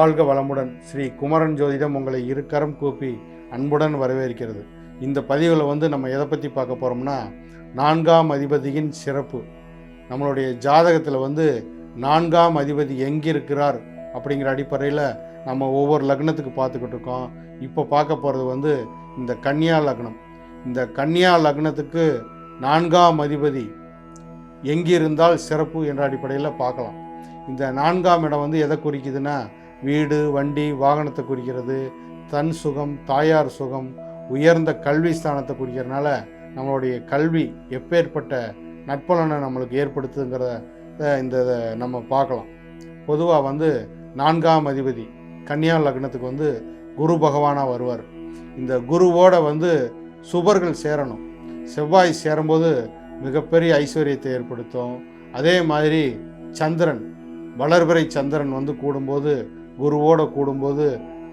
வாழ்க வளமுடன். ஸ்ரீ குமரன் ஜோதிடம் உங்களை இருக்கரம் கூப்பி அன்புடன் வரவேற்கிறது. இந்த பதிவில் நம்ம எதை பற்றி பார்க்க போகிறோம்னா, 4ஆம் அதிபதியின் சிறப்பு. நம்மளுடைய ஜாதகத்தில் 4ஆம் அதிபதி எங்கே இருக்கிறார் அப்படிங்கிற அடிப்படையில் நம்ம ஒவ்வொரு லக்னத்துக்கு பார்த்துக்கிட்டு இருக்கோம். இப்போ பார்க்க போகிறது இந்த கன்னியா லக்னம். இந்த கன்னியா லக்னத்துக்கு 4ஆம் அதிபதி எங்கிருந்தால் சிறப்பு என்ற அடிப்படையில் பார்க்கலாம். இந்த 4ஆம் இடம் எதை குறிக்குதுன்னா, வீடு, வண்டி, வாகனத்தை குறிக்கிறது. தன் சுகம், தாயார் சுகம், உயர்ந்த கல்வி ஸ்தானத்தை குறிக்கிறதுனால நம்மளுடைய கல்வி எப்பேற்பட்ட நட்பலனை நம்மளுக்கு ஏற்படுத்துங்கிறத இந்த நம்ம பார்க்கலாம். பொதுவாக 4ஆம் அதிபதி கன்னியா லக்னத்துக்கு குரு பகவானாக வருவார். இந்த குருவோட சுபர்கள் சேரணும். செவ்வாய் சேரும்போது மிகப்பெரிய ஐஸ்வர்யத்தை ஏற்படுத்தும். அதே மாதிரி சந்திரன், வளர்பிறை சந்திரன் கூடும்போது, குருவோட கூடும்போது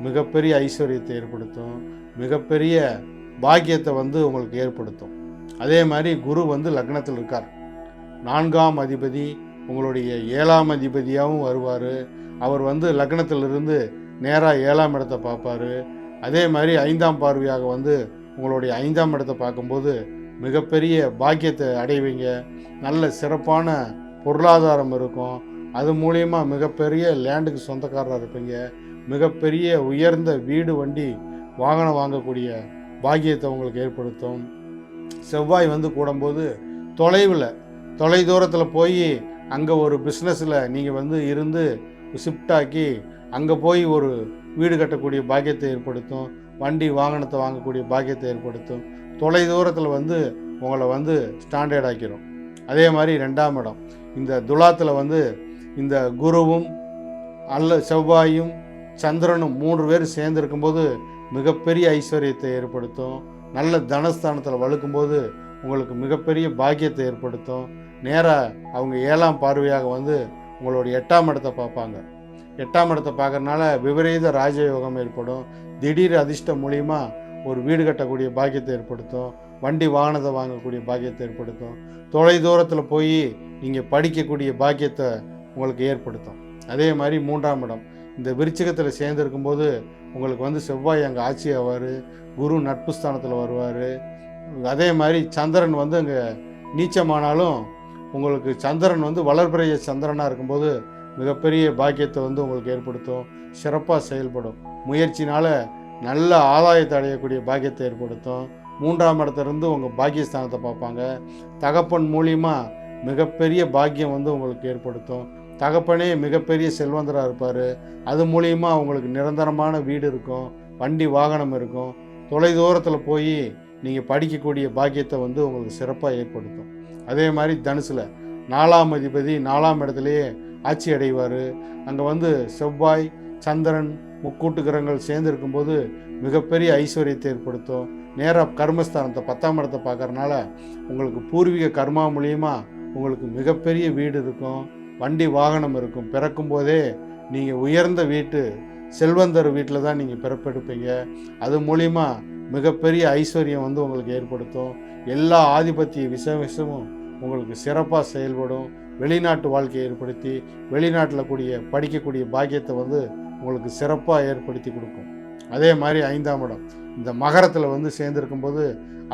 மிகப்பெரிய ஐஸ்வர்யத்தை ஏற்படுத்தும், மிகப்பெரிய பாக்கியத்தை உங்களுக்கு ஏற்படுத்தும். அதே மாதிரி குரு லக்னத்தில் இருக்கார். 4ஆம் அதிபதி உங்களுடைய 7ஆம் அதிபதியாகவும் வருவார். அவர் லக்னத்திலிருந்து நேராக 7ஆம் இடத்தை பார்ப்பார். அதே மாதிரி 5ஆம் பார்வையாக உங்களுடைய 5ஆம் இடத்தை பார்க்கும்போது மிகப்பெரிய பாக்கியத்தை அடைவீங்க. நல்ல சிறப்பான பொருளாதாரம் இருக்கும். அது மூலயமா மிகப்பெரிய லேண்டுக்கு சொந்தக்காரராக இருப்பீங்க. மிகப்பெரிய உயர்ந்த வீடு, வண்டி, வாகனம் வாங்கக்கூடிய பாக்கியத்தை உங்களுக்கு ஏற்படுத்தும். செவ்வாய் கூடும்போது தொலை தூரத்தில் போய் அங்கே ஒரு பிஸ்னஸில் நீங்கள் இருந்து ஷிஃப்ட் ஆக்கி அங்கே போய் ஒரு வீடு கட்டக்கூடிய பாக்கியத்தை ஏற்படுத்தும். வண்டி வாகனத்தை வாங்கக்கூடிய பாக்கியத்தை ஏற்படுத்தும். தொலை தூரத்தில் உங்களை ஸ்டாண்டர்ட் ஆக்கிரும். அதே மாதிரி 2ஆம் இடம் இந்த துலாத்தில் இந்த குருவும் செவ்வாயும் சந்திரனும் 3 பேர் சேர்ந்து இருக்கும்போது மிகப்பெரிய ஐஸ்வர்யத்தை ஏற்படுத்தும். நல்ல தனஸ்தானத்தில் வழுக்கும்போது உங்களுக்கு மிகப்பெரிய பாக்கியத்தை ஏற்படுத்தும். நேராக அவங்க 7ஆம் பார்வையாக உங்களுடைய 8ஆம் இடத்தை பார்ப்பாங்க. 8ஆம் இடத்தை பார்க்கறதுனால விபரீத ராஜயோகம் ஏற்படும். திடீர் அதிர்ஷ்டம் மூலிமா ஒரு வீடு கட்டக்கூடிய பாக்கியத்தை ஏற்படுத்தும். வண்டி வாகனத்தை வாங்கக்கூடிய பாக்கியத்தை ஏற்படுத்தும். தொலை தூரத்தில் போய் நீங்கள் படிக்கக்கூடிய பாக்கியத்தை உங்களுக்கு ஏற்படுத்தும். அதே மாதிரி 3ஆம் இடம் இந்த விருச்சிகத்தில் சேர்ந்து இருக்கும்போது உங்களுக்கு செவ்வாய் அங்கே ஆட்சி ஆவார். குரு நட்பு ஸ்தானத்தில் வருவார். அதே மாதிரி சந்திரன் அங்கே நீச்சமானாலும் உங்களுக்கு சந்திரன் வளர்பிறைய சந்திரனாக இருக்கும்போது மிகப்பெரிய பாக்கியத்தை உங்களுக்கு ஏற்படுத்தும். சிறப்பாக செயல்படும். முயற்சினால் நல்ல ஆதாயத்தை அடையக்கூடிய பாக்கியத்தை ஏற்படுத்தும். 3ஆம் இடத்துலேருந்து உங்கள் பாக்கியஸ்தானத்தை பார்ப்பாங்க. தகப்பன் மூலியமாக மிகப்பெரிய பாக்கியம் உங்களுக்கு ஏற்படுத்தும். தகப்பனே மிகப்பெரிய செல்வந்தராக இருப்பார். அது மூலியமாக உங்களுக்கு நிரந்தரமான வீடு இருக்கும், வண்டி வாகனம் இருக்கும். தொலை தூரத்தில் போய் நீங்கள் படிக்கக்கூடிய பாக்கியத்தை உங்களுக்கு சிறப்பாக ஏற்படுத்தும். அதே மாதிரி தனுசில் 4ஆம் அதிபதி 4ஆம் இடத்துலையே ஆட்சி அடைவார். அங்கே செவ்வாய், சந்திரன், முக்கூட்டு கிரகங்கள் சேர்ந்து இருக்கும்போது மிகப்பெரிய ஐஸ்வர்யத்தை ஏற்படுத்தும். நேராக கர்மஸ்தானத்தை 10ஆம் இடத்தை பார்க்கறதுனால உங்களுக்கு பூர்வீக கர்மா மூலியமாக உங்களுக்கு மிகப்பெரிய வீடு இருக்கும், வண்டி வாகனம் இருக்கும். பிறக்கும் போதே நீங்கள் உயர்ந்த வீட்டு செல்வந்தர் வீட்டில் தான் நீங்கள் பிறப்பெடுப்பீங்க. அது மூலிமா மிகப்பெரிய ஐஸ்வர்யம் உங்களுக்கு ஏற்படுத்தும். எல்லா ஆதிபத்திய விஷமும் உங்களுக்கு சிறப்பாக செயல்படும். வெளிநாட்டு வாழ்க்கையை ஏற்படுத்தி வெளிநாட்டில் படிக்கக்கூடிய பாக்கியத்தை உங்களுக்கு சிறப்பாக ஏற்படுத்தி கொடுக்கும். அதே மாதிரி 5ஆம் இடம் இந்த மகரத்தில் சேர்ந்துருக்கும்போது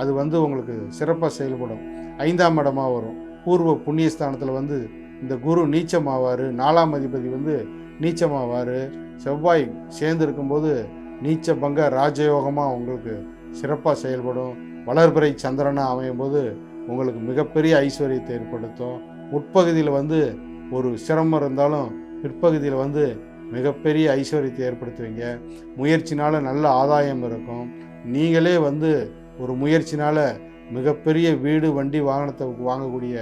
அது உங்களுக்கு சிறப்பாக செயல்படும். 5ஆம் இடமாக வரும். பூர்வ புண்ணியஸ்தானத்தில் இந்த குரு நீச்சமாவார். 4ஆம் அதிபதி நீச்சமாவார். செவ்வாய் சேர்ந்து இருக்கும்போது நீச்ச பங்க ராஜயோகமாக உங்களுக்கு சிறப்பாக செயல்படும். வளர்பிறை சந்திரனாக அமையும் போது உங்களுக்கு மிகப்பெரிய ஐஸ்வர்யத்தை ஏற்படுத்தும். முற்பகுதியில் ஒரு சிரமம் இருந்தாலும் பிற்பகுதியில் மிகப்பெரிய ஐஸ்வர்யத்தை ஏற்படுத்துவீங்க. முயற்சினால் நல்ல ஆதாயம் இருக்கும். நீங்களே ஒரு முயற்சினால் மிகப்பெரிய வீடு, வண்டி, வாகனத்தை வாங்கக்கூடிய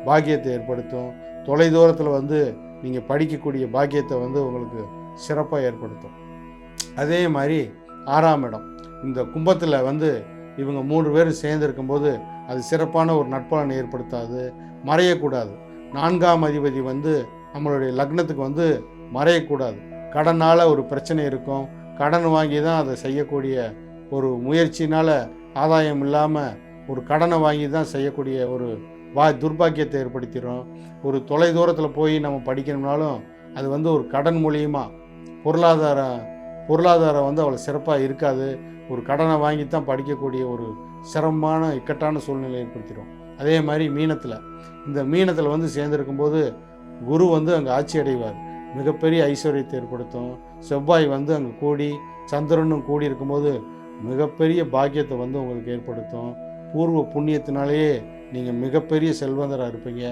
பாக்கியத்தை ஏற்படுத்தும். தொலை தூரத்தில் நீங்கள் படிக்கக்கூடிய பாக்கியத்தை உங்களுக்கு சிறப்பாக ஏற்படுத்தும். அதே மாதிரி 6ஆம் இடம் இந்த கும்பத்தில் இவங்க 3 பேர் சேர்ந்து இருக்கும்போது அது சிறப்பான ஒரு நட்பலனை ஏற்படுத்தாது, மறையக்கூடாது. 4ஆம் அதிபதி நம்மளுடைய லக்னத்துக்கு மறையக்கூடாது. கடனால் ஒரு பிரச்சனை இருக்கும். கடன் வாங்கி தான் அதை செய்யக்கூடிய ஒரு முயற்சினால் ஆதாயம் இல்லாமல் ஒரு கடனை வாங்கி தான் செய்யக்கூடிய ஒரு துர்பாக்கியத்தை ஏற்படுத்திடும். ஒரு தொலை தூரத்தில் போய் நம்ம படிக்கணும்னாலும் அது ஒரு கடன் மூலியமாக பொருளாதாரம் வந்து அவ்வளோ சிறப்பாக இருக்காது. ஒரு கடனை வாங்கி தான் படிக்கக்கூடிய ஒரு சிரமமான இக்கட்டான சூழ்நிலை ஏற்படுத்திடும். அதே மாதிரி இந்த மீனத்தில் வந்து சேர்ந்திருக்கும்போது குரு வந்து அங்கே ஆட்சி அடைவார், மிகப்பெரிய ஐஸ்வர்யத்தை ஏற்படுத்தும். செவ்வாய் வந்து அங்கே கூடி சந்திரனும் கூடி இருக்கும்போது மிகப்பெரிய பாக்கியத்தை வந்து உங்களுக்கு ஏற்படுத்தும். பூர்வ புண்ணியத்தினாலேயே நீங்கள் மிகப்பெரிய செல்வந்தராக இருப்பீங்க.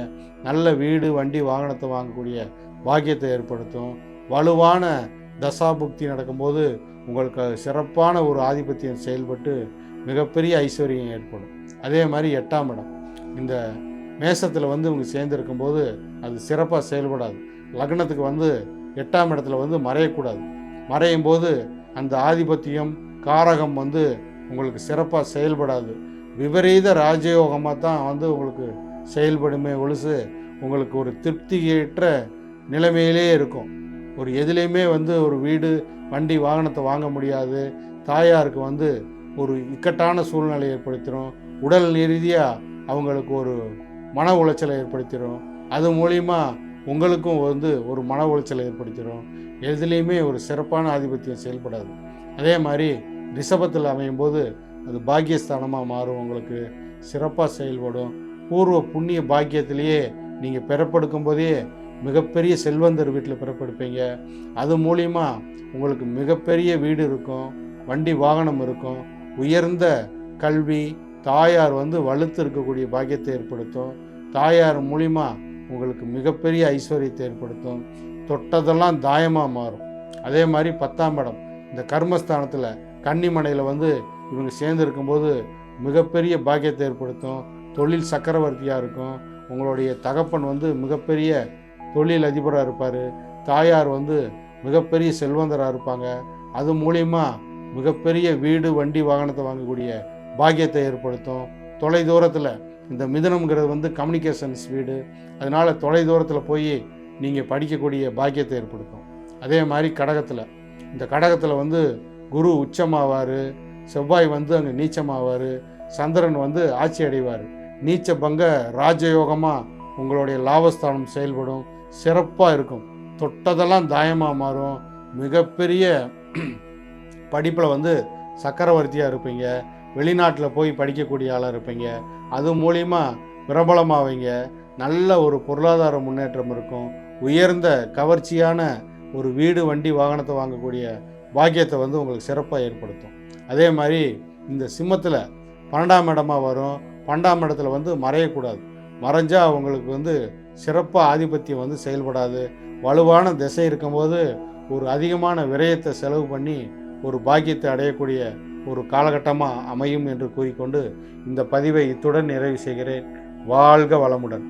நல்ல வீடு வண்டி வாகனத்தை வாங்கக்கூடிய பாக்கியத்தை ஏற்படுத்தும். வலுவான தசாபுக்தி நடக்கும்போது உங்களுக்கு சிறப்பான ஒரு ஆதிபத்தியம் செயல்பட்டு மிகப்பெரிய ஐஸ்வர்யம் ஏற்படும். அதே மாதிரி 8ஆம் இடம் இந்த மேசத்தில் வந்து இவங்க சேர்ந்துருக்கும்போது அது சிறப்பாக செயல்படாது. லக்னத்துக்கு வந்து 8ஆம் இடத்துல வந்து மறையக்கூடாது. மறையும் போது அந்த ஆதிபத்தியம் காரகம் வந்து உங்களுக்கு சிறப்பாக செயல்படாது. விபரீத ராஜயோகமாக தான் வந்து உங்களுக்கு செயல்படுமே ஒழுசு உங்களுக்கு ஒரு திருப்தியேற்ற நிலைமையிலே இருக்கும். ஒரு எதுலேயுமே வந்து ஒரு வீடு வண்டி வாகனத்தை வாங்க முடியாது. தாயாருக்கு வந்து ஒரு இக்கட்டான சூழ்நிலை ஏற்படுத்திடும். உடல் ரீதியாக அவங்களுக்கு ஒரு மன உளைச்சலை ஏற்படுத்திடும். அது மூலிமா உங்களுக்கும் வந்து ஒரு மன உளைச்சலை ஏற்படுத்திடும். எதுலேயுமே ஒரு சிறப்பான ஆதிபத்தியம் செயல்படாது. அதே மாதிரி ரிஷபத்தில் அமையும் போது அது பாக்கியஸ்தானமாக மாறும், உங்களுக்கு சிறப்பாக செயல்படும். பூர்வ புண்ணிய பாக்கியத்திலேயே நீங்கள் பிறப்பெடுக்கும் போதே மிகப்பெரிய செல்வந்தர் வீட்டில் பிறப்பெடுப்பீங்க. அது மூலிமா உங்களுக்கு மிகப்பெரிய வீடு இருக்கும், வண்டி வாகனம் இருக்கும், உயர்ந்த கல்வி, தாயார் வந்து வலுத்து இருக்கக்கூடிய பாக்கியத்தை ஏற்படுத்தும். தாயார் மூலிமா உங்களுக்கு மிகப்பெரிய ஐஸ்வர்யத்தை ஏற்படுத்தும். தொட்டதெல்லாம் தாயமாக மாறும். அதே மாதிரி 10ஆம் இடம் இந்த கர்மஸ்தானத்தில் கன்னிமனையில் வந்து இவங்க சேர்ந்து இருக்கும்போது மிகப்பெரிய பாக்கியத்தை ஏற்படுத்தும். தொழில் சக்கரவர்த்தியாக இருக்கும். உங்களுடைய தகப்பன் வந்து மிகப்பெரிய தொழில் அதிபராக இருப்பார். தாயார் வந்து மிகப்பெரிய செல்வந்தராக இருப்பாங்க. அது மூலிமா மிகப்பெரிய வீடு வண்டி வாகனத்தை வாங்கக்கூடிய பாக்கியத்தை ஏற்படுத்தும். தொலை தூரத்தில் இந்த மிதுனம்ங்கிறது வந்து கம்யூனிகேஷன்ஸ் வீடு, அதனால் தொலை தூரத்தில் போய் நீங்கள் படிக்கக்கூடிய பாக்கியத்தை ஏற்படுத்தும். அதே மாதிரி இந்த கடகத்தில் வந்து குரு உச்சமாவார், செவ்வாய் வந்து அங்கே நீச்சமாவார், சந்திரன் வந்து ஆட்சி அடைவார். நீச்ச பங்க ராஜயோகமாக உங்களுடைய லாபஸ்தானம் செயல்படும், சிறப்பாக இருக்கும். தொட்டதெல்லாம் தாயமாக மாறும். மிகப்பெரிய படிப்பில் வந்து சக்கரவர்த்தியாக இருப்பீங்க. வெளிநாட்டில் போய் படிக்கக்கூடிய ஆளாக இருப்பீங்க. அது மூலிமா பிரபலமாவீங்க. நல்ல ஒரு பொருளாதார முன்னேற்றம் இருக்கும். உயர்ந்த கவர்ச்சியான ஒரு வீடு வண்டி வாகனத்தை வாங்கக்கூடிய பாக்கியத்தை வந்து உங்களுக்கு சிறப்பாக ஏற்படுத்தும். அதே மாதிரி இந்த சிம்மத்தில் 12ஆம் இடமாக வரும். 12ஆம் இடத்துல வந்து மறையக்கூடாது. மறைஞ்சால் அவங்களுக்கு வந்து சிறப்பாக ஆதிபத்தியம் வந்து செயல்படாது. வலுவான திசை இருக்கும்போது ஒரு அதிகமான விரயத்தை செலவு பண்ணி ஒரு பாக்கியத்தை அடையக்கூடிய ஒரு காலகட்டமாக அமையும் என்று கூறிக்கொண்டு இந்த பதிவை இத்துடன் நிறைவு செய்கிறேன். வாழ்க வளமுடன்.